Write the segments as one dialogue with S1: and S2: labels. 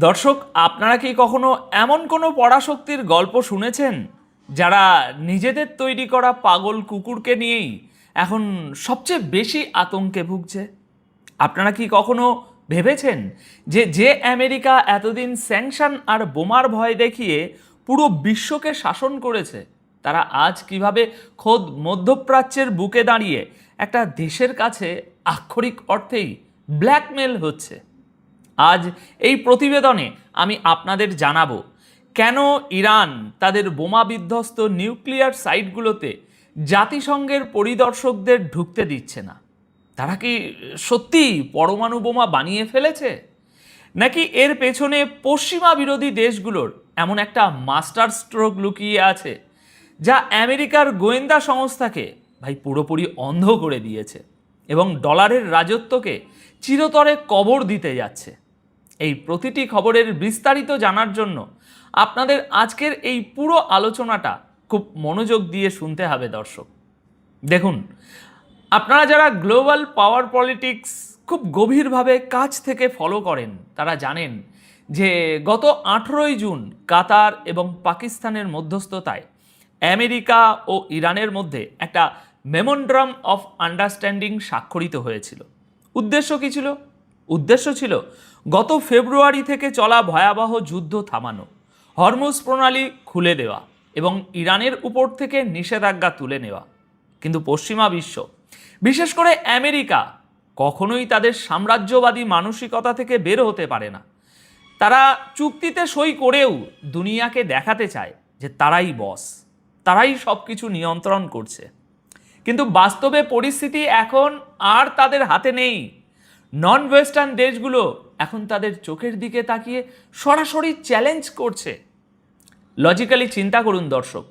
S1: দর্শক, আপনারা কি কখনো এমন কোনো পরাশক্তির গল্প শুনেছেন যারা নিজেদের তৈরি করা পাগল কুকুরকে নিয়েই এখন সবচেয়ে বেশি আতঙ্কে ভুগছে? আপনারা কি কখনো ভেবেছেন যে আমেরিকা এতদিন স্যাংশন আর বোমার ভয় দেখিয়ে পুরো বিশ্বকে শাসন করেছে, তারা আজ কিভাবে খোদ মধ্যপ্রাচ্যের বুকে দাঁড়িয়ে একটা দেশের কাছে আক্ষরিক অর্থেই ব্ল্যাকমেল হচ্ছে? আজ এই প্রতিবেদনে আমি আপনাদের জানাবো কেন ইরান তাদের বোমা বিধ্বস্ত নিউক্লিয়ার সাইটগুলোতে জাতিসংঘের পরিদর্শকদের ঢুকতে দিচ্ছে না। তারা কি সত্যিই পরমাণু বোমা বানিয়ে ফেলেছে, নাকি এর পেছনে পশ্চিমা বিরোধী দেশগুলোর এমন একটা মাস্টার স্ট্রোক লুকিয়ে আছে যা আমেরিকার গোয়েন্দা সংস্থাকে পুরোপুরি অন্ধ করে দিয়েছে এবং ডলারের রাজত্বকে চিরতরে কবর দিতে যাচ্ছে? এই প্রতিটি খবরের বিস্তারিত জানার জন্য আপনাদের আজকের এই পুরো আলোচনাটা খুব মনোযোগ দিয়ে শুনতে হবে দর্শক। দেখুন, আপনারা যারা গ্লোবাল পাওয়ার পলিটিক্স খুব গভীরভাবে কাছ থেকে ফলো করেন তারা জানেন যে গত 18ই জুন কাতার এবং পাকিস্তানের মধ্যস্থতায় আমেরিকা ও ইরানের মধ্যে একটা মেমোরান্ডাম অফ আন্ডারস্ট্যান্ডিং স্বাক্ষরিত হয়েছিল। উদ্দেশ্য কী ছিল? উদ্দেশ্য ছিল গত ফেব্রুয়ারি থেকে চলা ভয়াবহ যুদ্ধ থামানো, হরমুজ প্রণালী খুলে দেওয়া এবং ইরানের উপর থেকে নিষেধাজ্ঞা তুলে নেওয়া। কিন্তু পশ্চিমা বিশ্ব, বিশেষ করে আমেরিকা, কখনোই তাদের সাম্রাজ্যবাদী মানসিকতা থেকে বের হতে পারে না। তারা চুক্তিতে সই করেও দুনিয়াকে দেখাতে চায় যে তারাই বস, তারাই সব কিছু নিয়ন্ত্রণ করছে। কিন্তু বাস্তবে পরিস্থিতি এখন আর তাদের হাতে নেই। নন ওয়েস্টার্ন দেশগুলো এখন তাদের চোখের দিকে তাকিয়ে সরাসরি চ্যালেঞ্জ করছে। লজিক্যালি চিন্তা করুন দর্শক,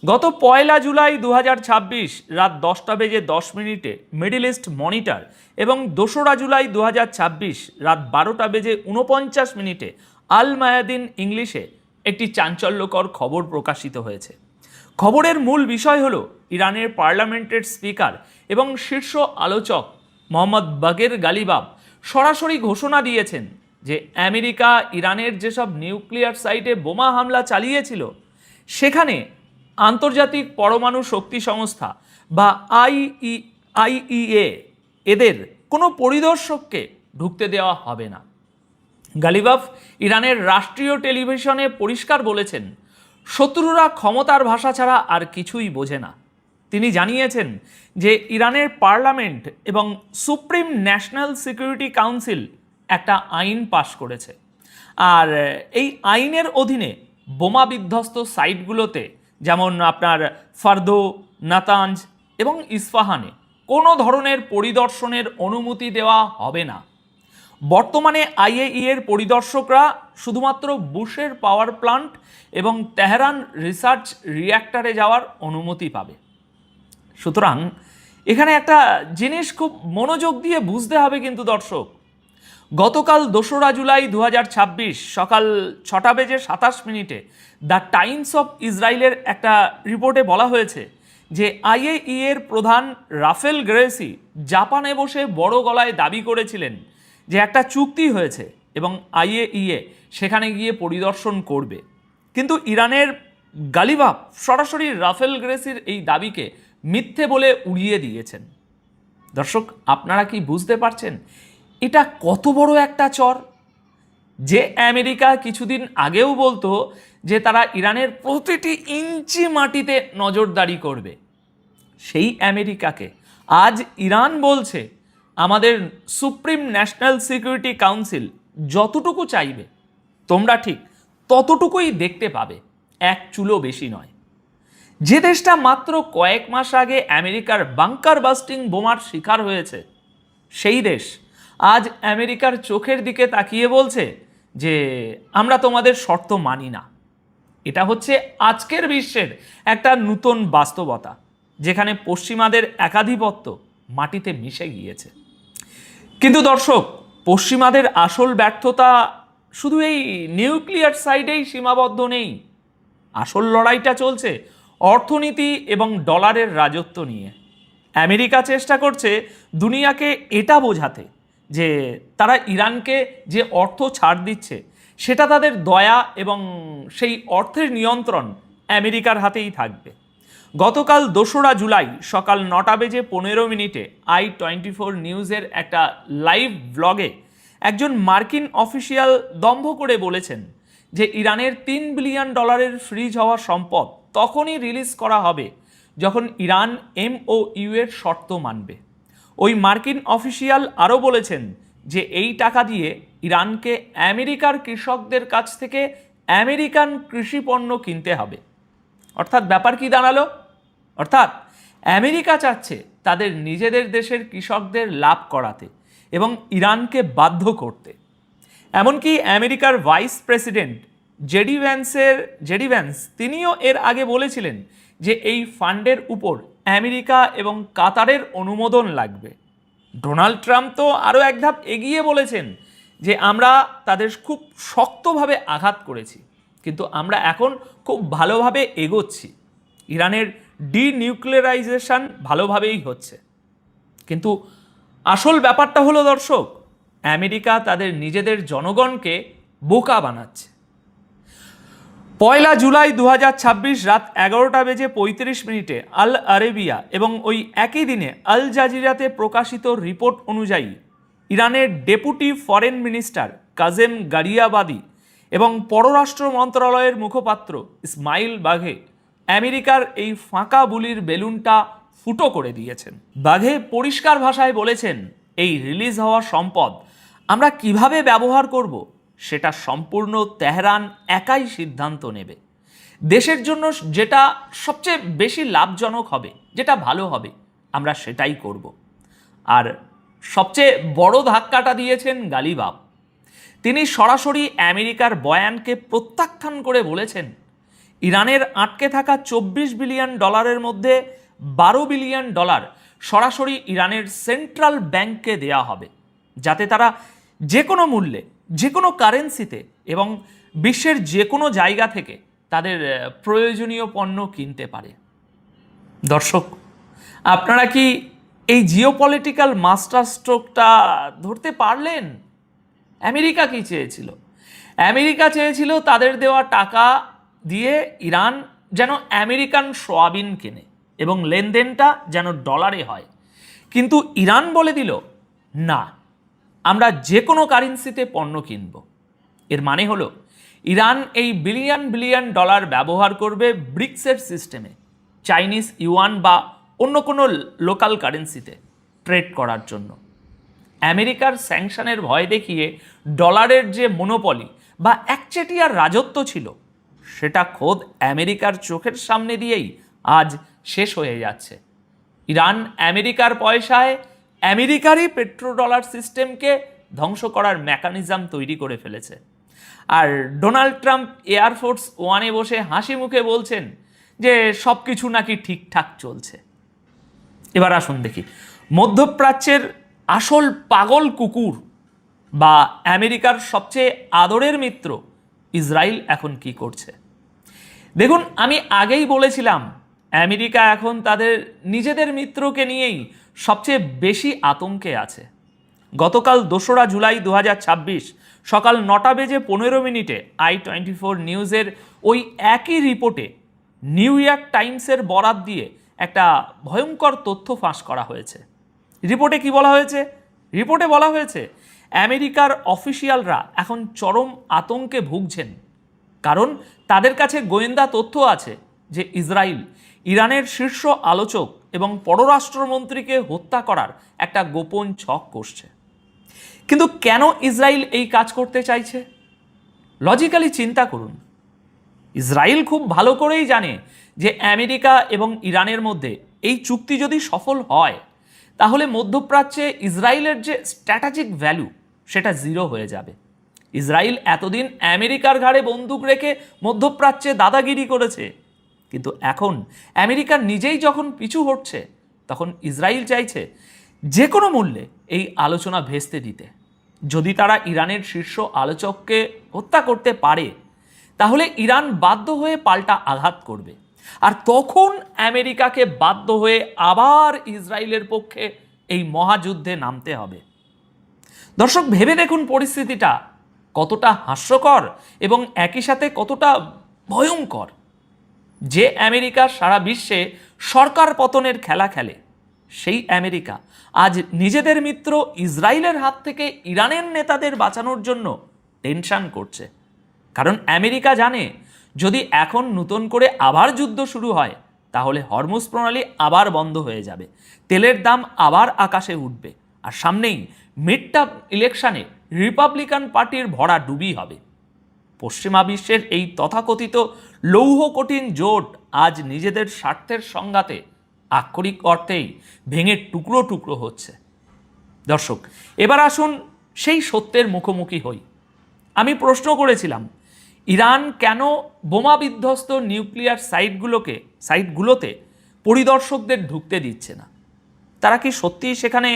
S1: গত 1 জুলাই 2026 রাত 10:10 মিডল ইস্ট মনিটর এবং 2 জুলাই 2026 রাত 12:49 আল মায়াদিন ইংলিশে একটি চাঞ্চল্যকর খবর প্রকাশিত হয়েছে। খবরের মূল বিষয় হলো ইরানের পার্লামেন্টের স্পিকার এবং শীর্ষ আলোচক মোহাম্মদ বাগের গালিবাফ সরাসরি ঘোষণা দিয়েছেন যে আমেরিকা ইরানের যেসব নিউক্লিয়ার সাইটে বোমা হামলা চালিয়েছিল সেখানে আন্তর্জাতিক পরমাণু শক্তি সংস্থা বা আইইএ এদের কোনো পরিদর্শককে ঢুকতে দেওয়া হবে না। গালিবাফ ইরানের রাষ্ট্রীয় টেলিভিশনে পরিষ্কার বলেছেন, শত্রুরা ক্ষমতার ভাষা ছাড়া আর কিছুই বোঝে না। তিনি জানিয়েছেন যে ইরানের পার্লামেন্ট এবং সুপ্রিম ন্যাশনাল সিকিউরিটি কাউন্সিল একটা আইন পাশ করেছে, আর এই আইনের অধীনে বোমা বিধ্বস্ত সাইটগুলোতে, যেমন আপনার ফার্দো, নাতাঞ্জ এবং ইস্পাহানে কোনো ধরনের পরিদর্শনের অনুমতি দেওয়া হবে না। বর্তমানে আইএইএর পরিদর্শকরা শুধুমাত্র বুশের পাওয়ার প্লান্ট এবং তেহরান রিসার্চ রিঅ্যাক্টরে যাওয়ার অনুমতি পাবে। সুতরাং এখানে একটা জিনিস খুব মনোযোগ দিয়ে বুঝতে হবে কিন্তু দর্শক, গতকাল 2 জুলাই 2026 সকাল 6:27 দ্য টাইমস অফ ইসরায়েলের একটা রিপোর্টে বলা হয়েছে যে আইএইএর প্রধান রাফেল গ্রেসি জাপানে বসে বড় গলায় দাবি করেছিলেন যে একটা চুক্তি হয়েছে এবং আইএইএ সেখানে গিয়ে পরিদর্শন করবে। কিন্তু ইরানের গালিবাফ সরাসরি রাফেল গ্রেসির এই দাবিকে মিথ্যে বলে উড়িয়ে দিয়েছেন। দর্শক, আপনারা কি বুঝতে পারছেন এটা কত বড় একটা চর? যে আমেরিকা কিছুদিন আগেও বলতো যে তারা ইরানের প্রতিটি ইঞ্চি মাটিতে নজরদারি করবে, সেই আমেরিকাকে আজ ইরান বলছে আমাদের সুপ্রিম ন্যাশনাল সিকিউরিটি কাউন্সিল যতটুকু চাইবে তোমরা ঠিক ততটুকুই দেখতে পাবে, এক চুলো বেশি নয়। যে দেশটা মাত্র কয়েক মাস আগে আমেরিকার বাংকার বাস্টিং বোমার শিকার হয়েছে, সেই দেশ আজ আমেরিকার চোখের দিকে তাকিয়ে বলছে যে আমরা তোমাদের শর্ত মানি না। এটা হচ্ছে আজকের বিশ্বের একটা নতুন বাস্তবতা, যেখানে পশ্চিমাদের একাধিপত্য মাটিতে মিশে গিয়েছে। কিন্তু দর্শক, পশ্চিমাদের আসল ব্যর্থতা শুধু এই নিউক্লিয়ার সাইডেই সীমাবদ্ধ নেই। আসল লড়াইটা চলছে অর্থনীতি এবং ডলারের রাজত্ব নিয়ে। আমেরিকা চেষ্টা করছে দুনিয়াকে এটা বোঝাতে যে তারা ইরানকে যে অর্থ ছাড় দিচ্ছে সেটা তাদের দয়া এবং সেই অর্থের নিয়ন্ত্রণ আমেরিকার হাতেই থাকবে। গতকাল 2রা জুলাই সকাল 9:15 i24 নিউজের একটা লাইভ ব্লগে একজন মার্কিন অফিসিয়াল দম্ভ করে বলেছেন যে ইরানের $3 বিলিয়ন ফ্রিজ হওয়া সম্পদ তখনই রিলিজ করা হবে যখন ইরান MOU এর শর্ত মানবে। ওই মার্কিন অফিসিয়াল আরও বলেছেন যে এই টাকা দিয়ে ইরানকে আমেরিকার কৃষকদের কাছ থেকে আমেরিকান কৃষি পণ্য কিনতে হবে। অর্থাৎ ব্যাপার কি দাঁড়ালো? অর্থাৎ আমেরিকা চাচ্ছে তাদের নিজেদের দেশের কৃষকদের লাভ করাতে এবং ইরানকে বাধ্য করতে। এমনকি আমেরিকার ভাইস প্রেসিডেন্ট জেডি ভ্যান্স তিনিও এর আগে বলেছিলেন যে এই ফান্ডের উপর আমেরিকা এবং কাতারের অনুমোদন লাগবে। ডোনাল্ড ট্রাম্প তো আরও এক ধাপ এগিয়ে বলেছেন যে আমরা তাদের খুব শক্তভাবে আঘাত করেছি, কিন্তু আমরা এখন খুব ভালোভাবে এগোচ্ছি। ইরানের ডিনিউক্লিয়ারাইজেশন ভালোভাবেই হচ্ছে। কিন্তু আসল ব্যাপারটা হলো দর্শক, আমেরিকা তাদের নিজেদের জনগণকে বোকা বানাচ্ছে। 1 জুলাই 2026 রাত 11:35 আল আরেবিয়া এবং ওই একই দিনে আল জাজিরাতে প্রকাশিত রিপোর্ট অনুযায়ী ইরানের ডেপুটি ফরেন মিনিস্টার কাজেম গারিয়াবাদি এবং পররাষ্ট্র মন্ত্রণালয়ের মুখপাত্র ইসমাইল বাঘে আমেরিকার এই ফাঁকা বুলির বেলুনটা ফুটো করে দিয়েছেন। বাঘে পরিষ্কার ভাষায় বলেছেন, এই রিলিজ হওয়া সম্পদ আমরা কিভাবে ব্যবহার করব সেটা সম্পূর্ণ তেহরান একাই সিদ্ধান্ত নেবে। দেশের জন্য যেটা সবচেয়ে বেশি লাভজনক হবে, যেটা ভালো হবে, আমরা সেটাই করব। আর সবচেয়ে বড় ধাক্কাটা দিয়েছেন গালিবাফ। তিনি সরাসরি আমেরিকার বয়ানকে প্রত্যাখ্যান করে বলেছেন ইরানের আটকে থাকা $24 বিলিয়ন মধ্যে $12 বিলিয়ন সরাসরি ইরানের সেন্ট্রাল ব্যাংককে দেয়া হবে, যাতে তারা যে কোনো মূল্যে, যে কোনো কারেন্সিতে এবং বিশ্বের যে কোনো জায়গা থেকে তাদের প্রয়োজনীয় পণ্য কিনতে পারে। দর্শক, আপনারা কি এই জিওপলিটিক্যাল মাস্টার স্ট্রোকটা ধরতে পারলেন? আমেরিকা কি চেয়েছিল? আমেরিকা চেয়েছিল তাদের দেওয়া টাকা দিয়ে ইরান যেন আমেরিকান সোয়াবিন কেনে এবং লেনদেনটা যেন ডলারে হয়। কিন্তু ইরান বলে দিল, না, আমরা যে কোনো কারেন্সিতে পণ্য কিনব। এর মানে হলো ইরান এই বিলিয়ন বিলিয়ন ডলার ব্যবহার করবে ব্রিক্সের সিস্টেমে, চাইনিজ ইউয়ান বা অন্য কোনো লোকাল কারেন্সিতে ট্রেড করার জন্য। আমেরিকার স্যাংশনের ভয় দেখিয়ে ডলারের যে মনোপলি বা একচেটিয়ার রাজত্ব ছিল, সেটা খোদ আমেরিকার চোখের সামনে দিয়েই আজ শেষ হয়ে যাচ্ছে। ইরান আমেরিকার পয়সায় আমেরিকারই পেট্রোডলার সিস্টেমকে ধ্বংস করার মেকানিজম তৈরি করে ফেলেছে। আর ডোনাল্ড ট্রাম্প এয়ারফোর্স ওয়ানে বসে হাসি মুখে বলছেন যে সব কিছু নাকি ঠিকঠাক চলছে। এবার আসুন দেখি মধ্যপ্রাচ্যের আসল পাগল কুকুর বা আমেরিকার সবচেয়ে আদরের মিত্র ইসরায়েল এখন কি করছে। দেখুন, আমি আগেই বলেছিলাম আমেরিকা এখন তাদের নিজেদের মিত্রকে নিয়েই সবচেয়ে বেশি আতঙ্কে আছে। গতকাল 2রা জুলাই 2026 সকাল 9:15 i24 নিউজের ওই একই রিপোর্টে নিউ ইয়র্ক টাইমসের বরাত দিয়ে একটা ভয়ঙ্কর তথ্য ফাঁস করা হয়েছে। রিপোর্টে কি বলা হয়েছে? রিপোর্টে বলা হয়েছে আমেরিকার অফিসিয়ালরা এখন চরম আতঙ্কে ভুগছেন, কারণ তাদের কাছে গোয়েন্দা তথ্য আছে যে ইসরায়েল ইরানের শীর্ষ আলোচক এবং পররাষ্ট্রমন্ত্রীকে হত্যা করার একটা গোপন ছক কষছে। কিন্তু কেন ইসরায়েল এই কাজ করতে চাইছে? লজিক্যালি চিন্তা করুন। ইসরায়েল খুব ভালো করেই জানে যে আমেরিকা এবং ইরানের মধ্যে এই চুক্তি যদি সফল হয়, তাহলে মধ্যপ্রাচ্যে ইসরায়েলের যে স্ট্র্যাটেজিক ভ্যালু সেটা জিরো হয়ে যাবে। ইসরায়েল এতদিন আমেরিকার ঘাড়ে বন্দুক রেখে মধ্যপ্রাচ্যে দাদাগিরি করেছে, কিন্তু এখন আমেরিকা নিজেই যখন পিছু হটছে, তখন ইসরায়েল চাইছে যে কোনো মূল্যে এই আলোচনা ভেস্তে দিতে। যদি তারা ইরানের শীর্ষ আলোচককে হত্যা করতে পারে, তাহলে ইরান বাধ্য হয়ে পাল্টা আঘাত করবে, আর তখন আমেরিকাকে বাধ্য হয়ে আবার ইসরায়েলের পক্ষে এই মহাযুদ্ধে নামতে হবে। দর্শক, ভেবে দেখুন পরিস্থিতিটা কতটা হাস্যকর এবং একই সাথে কতটা ভয়ঙ্কর। যে আমেরিকা সারা বিশ্বে সরকার পতনের খেলা খেলে, সেই আমেরিকা আজ নিজেদের মিত্র ইসরায়েলের হাত থেকে ইরানের নেতাদের বাঁচানোর জন্য টেনশন করছে। কারণ আমেরিকা জানে, যদি এখন নতুন করে আবার যুদ্ধ শুরু হয় তাহলে হরমুজ প্রণালী আবার বন্ধ হয়ে যাবে, তেলের দাম আবার আকাশে উঠবে, আর সামনেই মিড টার্ম ইলেকশনে রিপাবলিকান পার্টির ভরা ডুবি হবে। পশ্চিমা বিশ্বের এই তথাকথিত লৌহ কঠিন জোট আজ নিজেদের স্বার্থের সংঘাতে আক্ষরিক অর্থেই ভেঙে টুকরো টুকরো হচ্ছে। দর্শক, এবার আসুন সেই সত্যের মুখোমুখি হই। আমি প্রশ্ন করেছিলাম, ইরান কেন বোমা বিধ্বস্ত নিউক্লিয়ার সাইটগুলোতে পরিদর্শকদের ঢুকতে দিচ্ছে না? তারা কি সত্যি সেখানে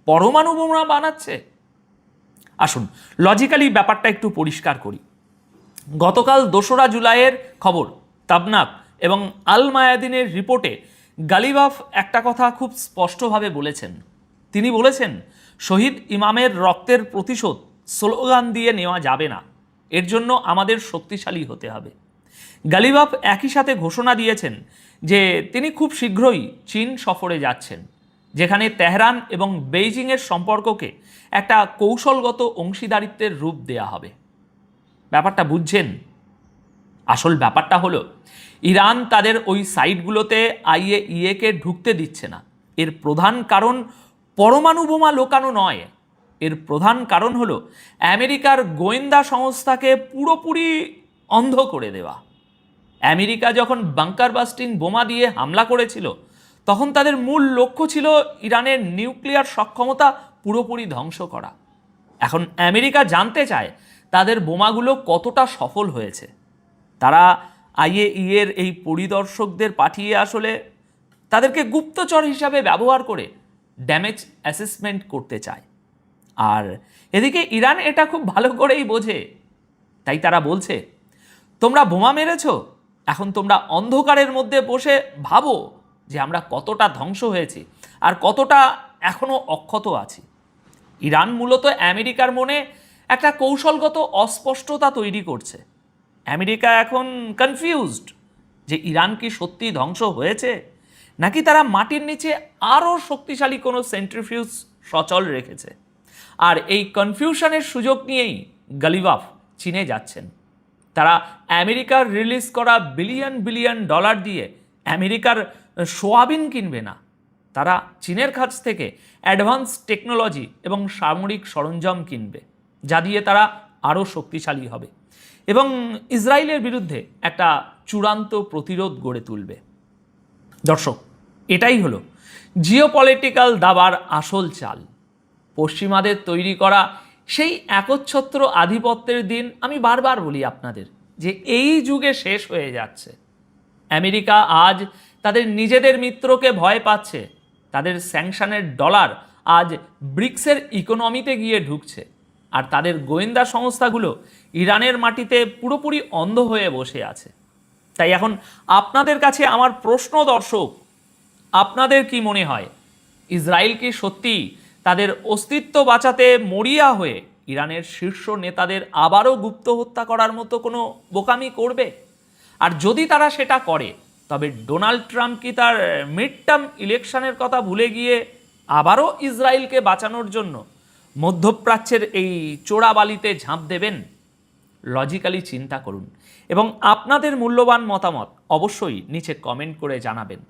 S1: পরমাণু বোমা বানাচ্ছে? আসুন লজিক্যালি ব্যাপারটা একটু পরিষ্কার করি। গতকাল 2রা জুলাইয়ের খবর তাবনাক এবং আল মায়াদিনের রিপোর্টে গালিবাফ একটা কথা খুব স্পষ্টভাবে বলেছেন। তিনি বলেছেন, শহীদ ইমামের রক্তের প্রতিশোধ স্লোগান দিয়ে নেওয়া যাবে না, এর জন্য আমাদের শক্তিশালী হতে হবে। গালিবাফ একই সাথে ঘোষণা দিয়েছেন যে তিনি খুব শীঘ্রই চীন সফরে যাচ্ছেন, যেখানে তেহরান এবং বেইজিংয়ের সম্পর্ককে একটা কৌশলগত অংশীদারিত্বের রূপ দেয়া হবে। ব্যাপারটা বুঝছেন? আসল ব্যাপারটা হলো, ইরান তাদের ওই সাইটগুলোতে IAEA-কে ঢুকতে দিচ্ছে না। এর প্রধান কারণ পরমাণু বোমা লোকানো নয়, এর প্রধান কারণ হলো আমেরিকার গোয়েন্দা সংস্থাকে পুরোপুরি অন্ধ করে দেওয়া। আমেরিকা যখন বাংকার বাস্টিং বোমা দিয়ে হামলা করেছিল, তখন তাদের মূল লক্ষ্য ছিল ইরানের নিউক্লিয়ার সক্ষমতা পুরোপুরি ধ্বংস করা। এখন আমেরিকা জানতে চায় তাদের বোমাগুলো কতটা সফল হয়েছে। তারা IAEA-এর এই পরিদর্শকদের পাঠিয়ে আসলে তাদেরকে গুপ্তচর হিসাবে ব্যবহার করে ড্যামেজ অ্যাসেসমেন্ট করতে চায়। আর এদিকে ইরান এটা খুব ভালো করেই বোঝে, তাই তারা বলছে, তোমরা বোমা মেরেছ, এখন তোমরা অন্ধকারের মধ্যে বসে ভাবো যে আমরা কতটা ধ্বংস হয়েছি আর কতটা এখনো অক্ষত আছি। ইরান মূলত আমেরিকার মনে একটা কৌশলগত অস্পষ্টতা তৈরি করছে। আমেরিকা এখন কনফিউজড যে ইরান কি সত্যি ধ্বংস হয়েছে, নাকি তারা মাটির নিচে আরও শক্তিশালী কোনো সেন্ট্রিফিউজ সচল রেখেছে। আর এই কনফিউশনের সুযোগ নিয়েই গালিবাফ চীনে যাচ্ছেন। তারা আমেরিকার রিলিজ করা বিলিয়ন বিলিয়ন ডলার দিয়ে আমেরিকার সোয়াবিন কিনবে না, তারা চীনের কাছ থেকে অ্যাডভান্স টেকনোলজি এবং সামরিক সরঞ্জাম কিনবে, যা দিয়ে তারা আরও শক্তিশালী হবে এবং ইসরায়েলের বিরুদ্ধে একটা চূড়ান্ত প্রতিরোধ গড়ে তুলবে। দর্শক, এটাই হলো জিওপলিটিক্যাল দাবার আসল চাল। পশ্চিমাদের তৈরি করা সেই একচ্ছত্র আধিপত্যের দিন আমি বারবার বলি আপনাদের যে এই যুগে শেষ হয়ে যাচ্ছে। আমেরিকা আজ তাদের নিজেদের মিত্রকে ভয় পাচ্ছে। তাদের স্যাংশনের ডলার আজ ব্রিক্সের ইকোনমিতে গিয়ে ঢুকছে, আর তাদের গোয়েন্দা সংস্থাগুলো ইরানের মাটিতে পুরোপুরি অন্ধ হয়ে বসে আছে। তাই এখন আপনাদের কাছে আমার প্রশ্ন, দর্শক, আপনাদের কি মনে হয়, ইসরায়েল কি সত্যি তাদের অস্তিত্ব বাঁচাতে মরিয়া হয়ে ইরানের শীর্ষ নেতাদের আবারও গুপ্ত হত্যা করার মতো কোনো বোকামি করবে? আর যদি তারা সেটা করে, তবে ডোনাল্ড ট্রাম্প কি তার মিড টার্ম ইলেকশনের কথা ভুলে গিয়ে আবারও ইসরায়েলকে বাঁচানোর জন্য মধ্যপ্রাচ্যের এই চোরাবালিতে ঝাঁপ দেবেন? লজিক্যালি চিন্তা করুন এবং আপনাদের মূল্যবান মতামত অবশ্যই নিচে কমেন্ট করে জানাবেন।